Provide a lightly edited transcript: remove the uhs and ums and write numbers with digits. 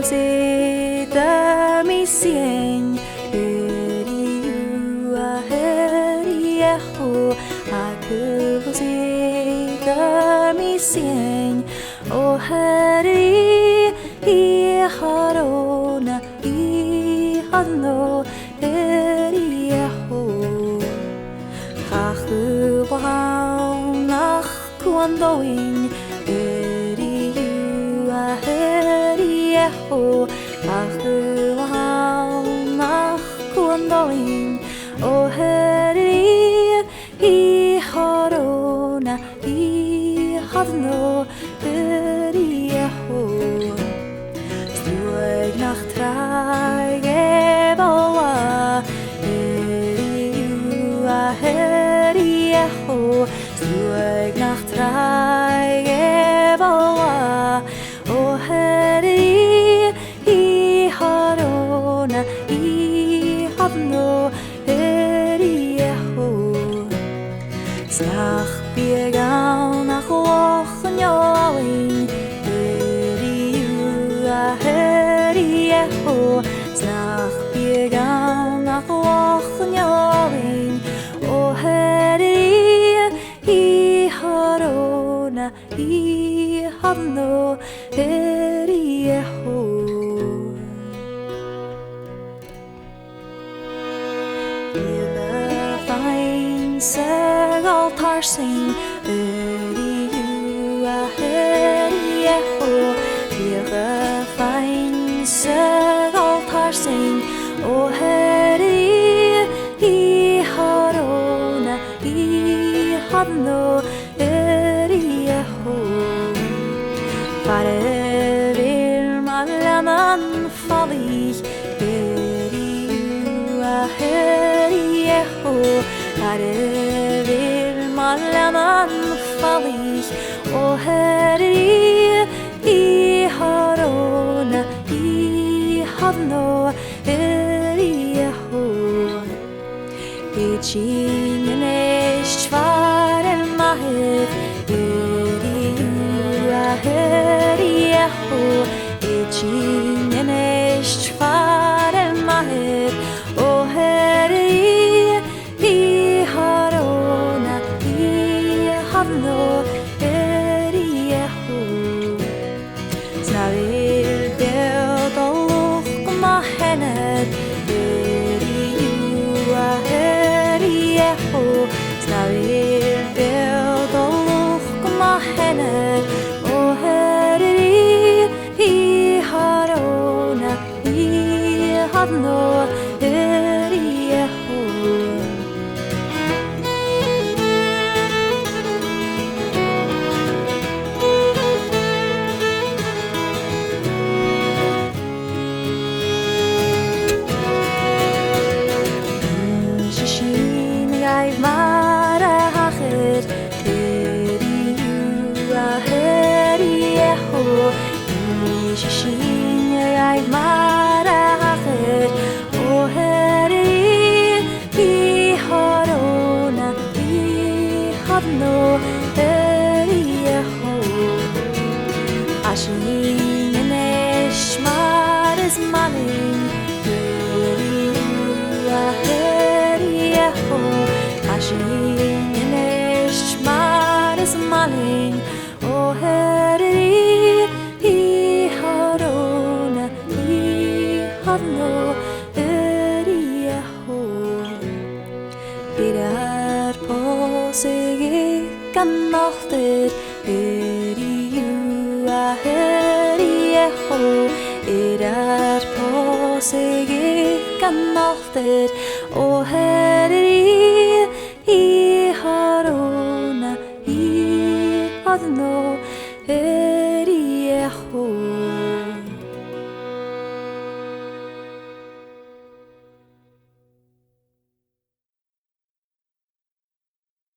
Akılsızda misyen Heriua heriehu Akılsızda misyen O heri I harona I hadno heriehu Chachubhanach kuandoin Heriua heriehu Chachubhanach kuandoin O heri I harona I hadno heriehu Stueg nach trage boa Heriua heriehu Stueg nach trage boa O heri I harona I hadno heriehu Snach biegaw nach lochen join Heriua heriehu Snach biegaw nach lochen join O heri I harona I hadno heriehu Seg altar sing Heriua heriehu Fein seg altar sing O heri I harona I hadno heriehu Fare vil malaman fallig Heriua heriehu Fare vil malaman fallig O heri I harona I hadno heriehu Itchingen ishvar el maher Heriua heriehu Itchingen ishvar el maher O heri I harona I hadno heriehu Snavir beodolch ma henner Heriua heriehu Snavir beodolch ma henner O heri I harona I hadno heriehu Mara hachir Heriua heriehu Nishin yai mara hachir O heri I harona I hadno heriehu Ashin neshmar is malin Heriua heriehu Ashin neshmar is malin O heri I harona I hadno heriehu Bidar på sig ikkan nalter Heriua heriehu Bidar på sig ikkan nalter O heri I harona I hadno heriehu